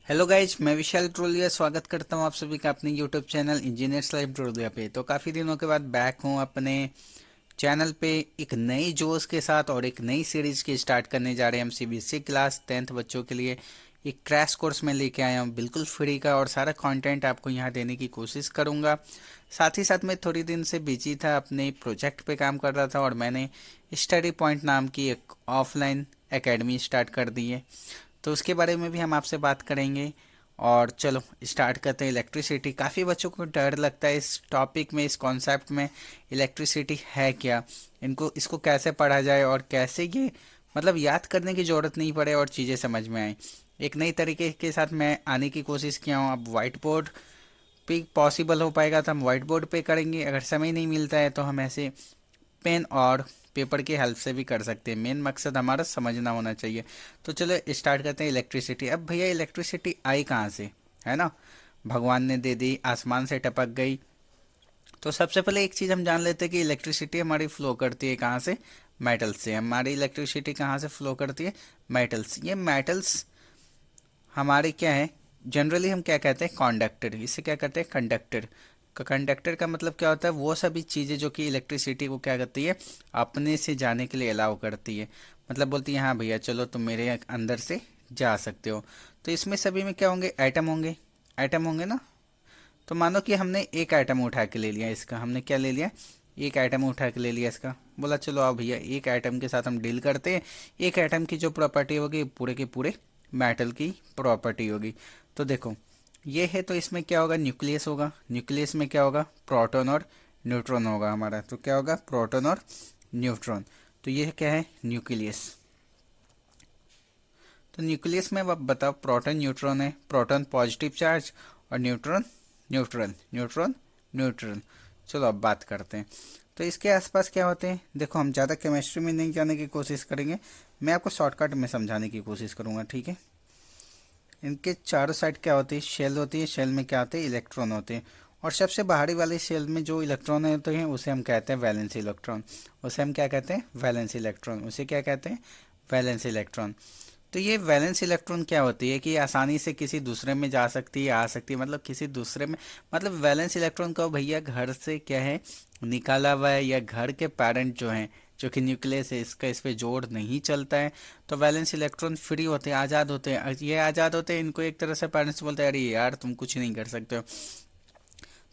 Hello guys, मैं विशाल ट्रोलिया स्वागत करता हूँ आप सभी का अपने यूट्यूब चैनल इंजीनियर्स लाइव ट्रोलिया पे। तो काफ़ी दिनों के बाद बैक हूँ अपने चैनल पे एक नई जोश के साथ और एक नई सीरीज की स्टार्ट करने जा रहे हैं हम सीबीएसई क्लास 10th बच्चों के लिए। एक क्रैश कोर्स में लेके आया हूँ बिल्कुल फ्री का, और सारा कंटेंट आपको यहाँ देने की कोशिश करूँगा। साथ ही साथ मैं थोड़ी दिन से बिजी था, अपने प्रोजेक्ट पे काम कर रहा था, और मैंने स्टडी पॉइंट नाम की एक ऑफलाइन एकेडमी स्टार्ट कर दी है। तो उसके बारे में भी हम आपसे बात करेंगे। और चलो स्टार्ट करते हैं। इलेक्ट्रिसिटी, काफ़ी बच्चों को डर लगता है इस टॉपिक में, इस कॉन्सेप्ट में। इलेक्ट्रिसिटी है क्या, इनको इसको कैसे पढ़ा जाए और कैसे ये मतलब याद करने की ज़रूरत नहीं पड़े और चीज़ें समझ में आए। एक नई तरीके के साथ मैं आने की कोशिश किया हूँ। अब वाइट बोर्ड पे पॉसिबल हो पाएगा तो हम वाइट बोर्ड पे करेंगे, अगर समय नहीं मिलता है तो हम ऐसे पेन और पेपर की हेल्प से भी कर सकते हैं। मेन मकसद हमारा समझना होना चाहिए। तो चलो स्टार्ट करते हैं। इलेक्ट्रिसिटी, अब भैया इलेक्ट्रिसिटी आई कहाँ से, है ना? भगवान ने दे दी, आसमान से टपक गई। तो सबसे पहले एक चीज़ हम जान लेते हैं कि इलेक्ट्रिसिटी हमारी फ्लो करती है कहाँ से? मेटल से। हमारी इलेक्ट्रिसिटी कहाँ से फ्लो करती है? मेटल्स। ये मेटल्स हमारे क्या है, जनरली हम क्या कहते हैं? कंडक्टर। इसे क्या कहते हैं? कंडक्टर। कंडक्टर का मतलब क्या होता है? वो सभी चीज़ें जो कि इलेक्ट्रिसिटी को क्या करती है, अपने से जाने के लिए अलाउ करती है। मतलब बोलती है हाँ भैया चलो तुम मेरे अंदर से जा सकते हो। तो इसमें सभी में क्या होंगे? एटम होंगे। एटम होंगे ना। तो मानो कि हमने एक आइटम उठा के ले लिया इसका, हमने क्या ले लिया? एक आइटम उठा के ले लिया इसका। बोला चलो आओ भैया एक आइटम के साथ हम डील करते हैं। एक आइटम की जो प्रॉपर्टी होगी पूरे के पूरे मेटल की प्रॉपर्टी होगी। तो देखो ये है, तो इसमें क्या होगा? न्यूक्लियस होगा। न्यूक्लियस में क्या होगा? प्रोटॉन और न्यूट्रॉन होगा हमारा। तो क्या होगा? प्रोटॉन और न्यूट्रॉन। तो ये क्या है? न्यूक्लियस। तो न्यूक्लियस में अब बताओ, प्रोटॉन न्यूट्रॉन है। प्रोटॉन पॉजिटिव चार्ज और न्यूट्रॉन न्यूट्रल, न्यूट्रॉन न्यूट्रल। चलो अब बात करते हैं। तो इसके आसपास क्या होते हैं? देखो हम ज़्यादा केमिस्ट्री में नहीं जाने की कोशिश करेंगे, मैं आपको शॉर्टकट में समझाने की कोशिश करूँगा, ठीक है? इनके चारों साइड क्या होती है? शेल होती है। शेल में क्या होते हैं? इलेक्ट्रॉन होते हैं। और सबसे बाहरी वाले शेल में जो इलेक्ट्रॉन होते हैं उसे हम कहते हैं वैलेंस इलेक्ट्रॉन। उसे हम क्या कहते हैं? Valence electron. उसे क्या कहते हैं? Valence electron. तो ये वैलेंस इलेक्ट्रॉन क्या होती है कि आसानी से किसी दूसरे में जा सकती है, आ सकती है, मतलब किसी दूसरे में। मतलब वैलेंस इलेक्ट्रॉन को भैया घर से क्या है, निकाला हुआ है, या घर के पेरेंट जो हैं, जो कि न्यूक्लियस है, इसका इस पे जोड़ नहीं चलता है। तो वैलेंस इलेक्ट्रॉन फ्री होते हैं, आज़ाद होते हैं। ये आज़ाद होते हैं, इनको एक तरह से पेरेंट्स बोलते हैं अरे यार तुम कुछ नहीं कर सकते हो।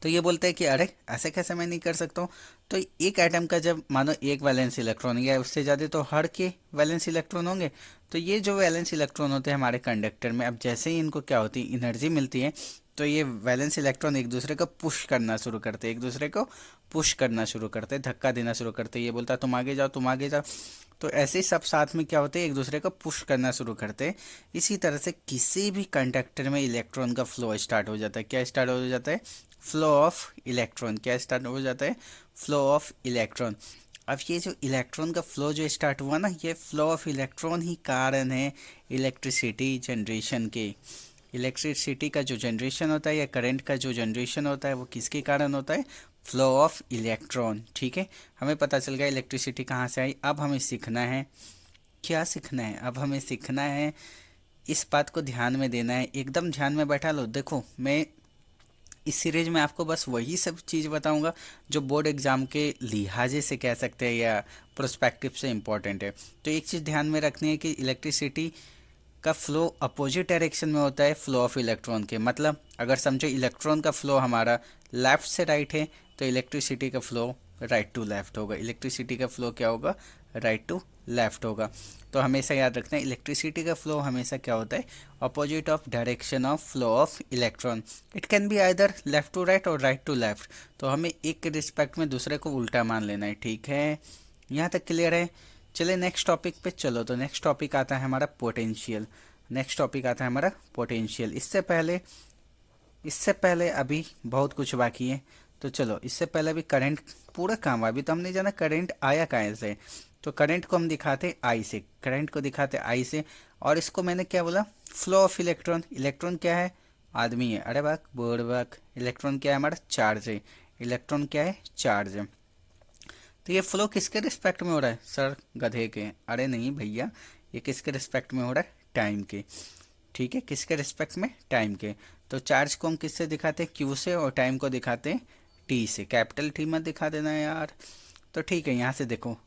तो ये बोलते हैं कि अरे ऐसे कैसे मैं नहीं कर सकता हूँ। तो एक एटम का जब मानो एक वैलेंस इलेक्ट्रॉन या उससे ज़्यादा तो हर के वैलेंस इलेक्ट्रॉन होंगे। तो ये जो वैलेंस इलेक्ट्रॉन होते हैं हमारे कंडक्टर में, अब जैसे ही इनको क्या होती है, एनर्जी मिलती है, तो ये वैलेंस इलेक्ट्रॉन एक दूसरे को पुश करना शुरू करते हैं। एक दूसरे को पुश करना शुरू करते हैं, धक्का देना शुरू करते हैं। ये बोलता है तुम आगे जाओ, तुम आगे जाओ। तो ऐसे ही सब साथ में क्या होते हैं, एक दूसरे को पुश करना शुरू करते हैं। इसी तरह से किसी भी कंडक्टर में इलेक्ट्रॉन का फ्लो स्टार्ट हो जाता है। क्या स्टार्ट हो जाता है? Flow of electron. क्या स्टार्ट हो जाता है? Flow of electron. अब ये जो इलेक्ट्रॉन का फ्लो जो स्टार्ट हुआ ना, ये फ्लो ऑफ इलेक्ट्रॉन ही कारण है इलेक्ट्रिसिटी जनरेशन के। इलेक्ट्रिसिटी का जो जनरेशन होता है या करंट का जो जनरेशन होता है वो किसके कारण होता है? Flow of electron. ठीक है, हमें पता चल गया इलेक्ट्रिसिटी कहाँ से आई। अब हमें सीखना है, क्या सीखना है? अब हमें सीखना है, इस बात को ध्यान में देना है, एकदम ध्यान में बैठा लो। देखो मैं इस सीरीज में आपको बस वही सब चीज़ बताऊंगा जो बोर्ड एग्जाम के लिहाजे से कह सकते हैं या प्रोस्पेक्टिव से इम्पोर्टेंट है। तो एक चीज़ ध्यान में रखनी है कि इलेक्ट्रिसिटी का फ्लो अपोजिट डायरेक्शन में होता है फ्लो ऑफ इलेक्ट्रॉन के। मतलब अगर समझो इलेक्ट्रॉन का फ्लो हमारा लेफ़्ट से राइट है, तो इलेक्ट्रिसिटी का फ्लो राइट टू लेफ़्ट होगा। इलेक्ट्रिसिटी का फ्लो क्या होगा? राइट टू लेफ़्ट होगा। तो हमेशा याद रखना है इलेक्ट्रिसिटी का फ्लो हमेशा क्या होता है? Opposite of direction of flow of electron. It can be either left to right और राइट टू लेफ़्ट। तो हमें एक के रिस्पेक्ट में दूसरे को उल्टा मान लेना है, ठीक है? यहाँ तक क्लियर है? चले नेक्स्ट टॉपिक पे चलो। तो नेक्स्ट टॉपिक आता है हमारा पोटेंशियल। नेक्स्ट टॉपिक आता है हमारा पोटेंशियल। इससे पहले अभी बहुत कुछ बाकी है। तो चलो इससे पहले अभी करंट पूरा काम हुआ। अभी तो हमने जाना करंट आया कहाँ से। तो करंट को हम दिखाते आई से, करंट को दिखाते आई से। और इसको मैंने क्या बोला? Flow of electron. इलेक्ट्रॉन क्या है? आदमी है। अरे बाक बोर्ड बाक। इलेक्ट्रॉन क्या है? हमारा चार्ज है। इलेक्ट्रॉन क्या है? चार्ज है। तो ये फ्लो किसके रिस्पेक्ट में हो रहा है? सर गधे के। अरे नहीं भैया, ये किसके रिस्पेक्ट में हो रहा है? टाइम के। ठीक है, किसके रिस्पेक्ट में, टाइम के। तो चार्ज को हम किससे दिखाते हैं, क्यू से, और टाइम को दिखाते हैं टी से। कैपिटल टी मत दिखा देना यार। तो ठीक है, यहाँ से देखो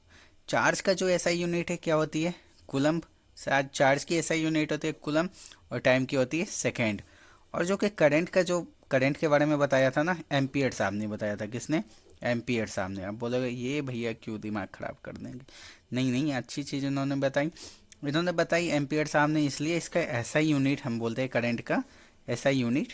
चार्ज का जो एसआई यूनिट है क्या होती है, कूलम। चार्ज की एसआई यूनिट होती है कूलम, और टाइम की होती है सेकेंड। और जो कि करंट का, जो करंट के बारे में बताया था ना, एम्पियर साहब ने बताया था। किसने, एम्पियर साहब ने। अब बोलोगे ये भैया क्यों दिमाग खराब कर देंगे, नहीं नहीं, अच्छी चीज़ उन्होंने बताई। इन्होंने बताई एम्पियर साहब ने, इसलिए इसका एसआई यूनिट हम बोलते हैं करंट का, एसआई यूनिट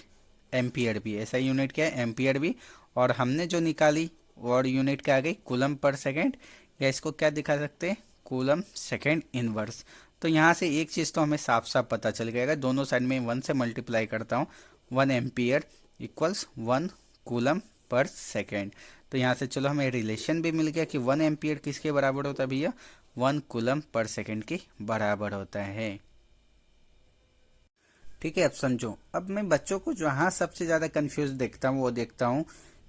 एम्पियर भी। एसआई यूनिट क्या है, एम्पियर भी। और हमने जो निकाली और यूनिट क्या आ गई, कूलम पर सेकेंड, या इसको क्या दिखा सकते हैं, कूलम सेकेंड इनवर्स। तो यहाँ से एक चीज़ तो हमें साफ साफ पता चल गया, दोनों साइड में 1 से मल्टीप्लाई करता हूँ, 1 ampere equals 1 coulomb per second. तो यहाँ से चलो हमें रिलेशन भी मिल गया कि 1 एम्पियर किसके बराबर होता है भैया, 1 कूलम पर सेकेंड के बराबर होता है। ठीक है, अब समझो। अब मैं बच्चों को जहाँ सबसे ज़्यादा कंफ्यूज देखता हूँ वो देखता हूँ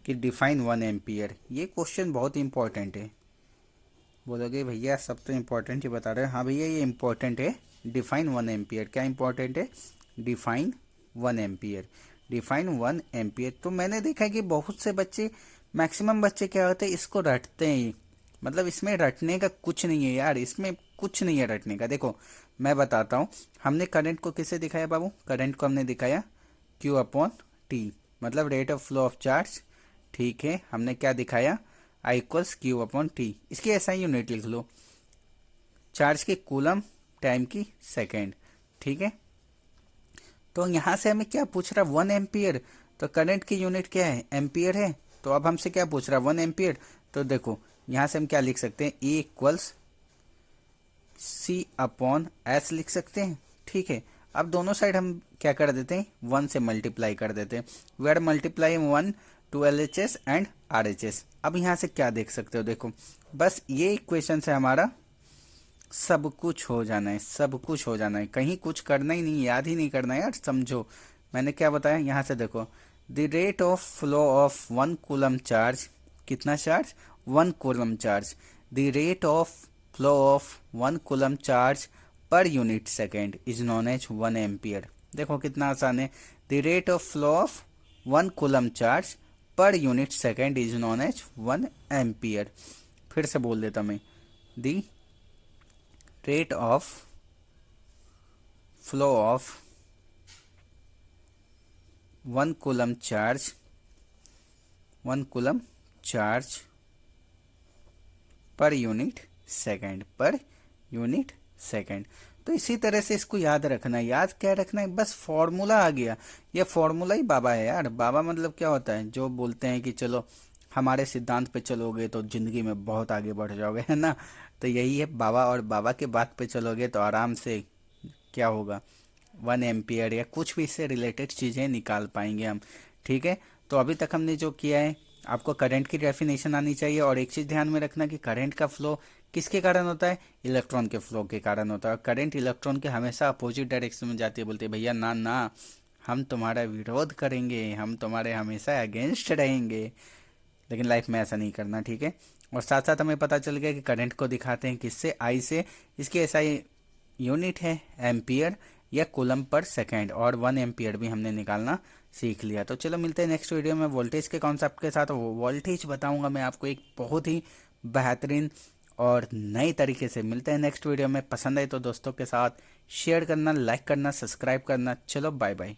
कि डिफाइन 1 एम्पियर। ये क्वेश्चन बहुत इंपॉर्टेंट है। बोलोगे भैया सब तो इम्पोर्टेंट ही बता रहे हैं, हाँ भैया ये इंपॉर्टेंट है। डिफाइन 1 एम्पियर, क्या इंपॉर्टेंट है, डिफाइन 1 एम्पियर। Define 1 ampere. तो मैंने देखा है कि बहुत से बच्चे, मैक्सिमम बच्चे क्या होते हैं, इसको रटते हैं। मतलब इसमें रटने का कुछ नहीं है यार, इसमें कुछ नहीं है रटने का। देखो मैं बताता हूँ, हमने करंट को किससे दिखाया बाबू, करंट को हमने दिखाया Q अपॉन टी, मतलब rate of flow of charge. ठीक है, हमने क्या दिखाया, I equals Q upon T. इसकी ऐसा यूनिट लिख लो, चार्ज की कूलम, टाइम की सेकेंड। ठीक है, तो यहाँ से हमें क्या पूछ रहा है, 1 एम्पियर। तो करंट की यूनिट क्या है, एम्पियर है। तो अब हमसे क्या पूछ रहा है, 1 एम्पियर। तो देखो यहाँ से हम क्या लिख सकते हैं, E इक्वल्स सी अपॉन एस लिख सकते हैं। ठीक है, अब दोनों साइड हम क्या कर देते हैं, 1 से मल्टीप्लाई कर देते हैं। We are multiply 1 to LHS and RHS। अब यहाँ से क्या देख सकते हो, देखो बस ये इक्वेशन से हमारा सब कुछ हो जाना है, सब कुछ हो जाना है, कहीं कुछ करना ही नहीं, याद ही नहीं करना है यार। समझो मैंने क्या बताया, यहाँ से देखो the rate of flow of 1 coulomb charge, कितना charge, 1 coulomb charge. The rate of flow of 1 coulomb charge per unit second is known as 1 ampere. देखो कितना आसान है, the rate of flow of 1 coulomb charge per unit second is known as 1 ampere. फिर से बोल देता मैं, the rate of flow of 1 coulomb charge, 1 coulomb charge per unit second, पर यूनिट सेकेंड। तो इसी तरह से इसको याद रखना है। याद क्या रखना है, बस फॉर्मूला आ गया, ये फॉर्मूला ही बाबा है यार। बाबा मतलब क्या होता है, जो बोलते हैं कि चलो हमारे सिद्धांत पे चलोगे तो जिंदगी में बहुत आगे बढ़ जाओगे, है ना। तो यही है बाबा, और बाबा के बात पे चलोगे तो आराम से क्या होगा, 1 एम्पियर या कुछ भी इससे रिलेटेड चीज़ें निकाल पाएंगे हम। ठीक है, तो अभी तक हमने जो किया है, आपको करंट की डेफिनेशन आनी चाहिए। और एक चीज़ ध्यान में रखना कि करंट का फ्लो किसके कारण होता है, इलेक्ट्रॉन के फ्लो के कारण होता है। करंट इलेक्ट्रॉन के हमेशा अपोजिट डायरेक्शन में जाती है। बोलते हैं भैया ना ना, हम तुम्हारा विरोध करेंगे, हम तुम्हारे हमेशा अगेंस्ट रहेंगे। लेकिन लाइफ में ऐसा नहीं करना, ठीक है। और साथ साथ हमें पता चल गया कि करंट को दिखाते हैं किससे, आई से। इसकी ऐसा यूनिट है एम्पियर या कूलम पर सेकेंड, और 1 एम्पियर भी हमने निकालना सीख लिया। तो चलो मिलते हैं नेक्स्ट वीडियो में वोल्टेज के कॉन्सेप्ट के साथ। वोल्टेज बताऊंगा मैं आपको एक बहुत ही बेहतरीन और नई तरीके से। मिलते हैं नेक्स्ट वीडियो में। पसंद आए तो दोस्तों के साथ शेयर करना, लाइक करना, सब्सक्राइब करना। चलो बाय बाय।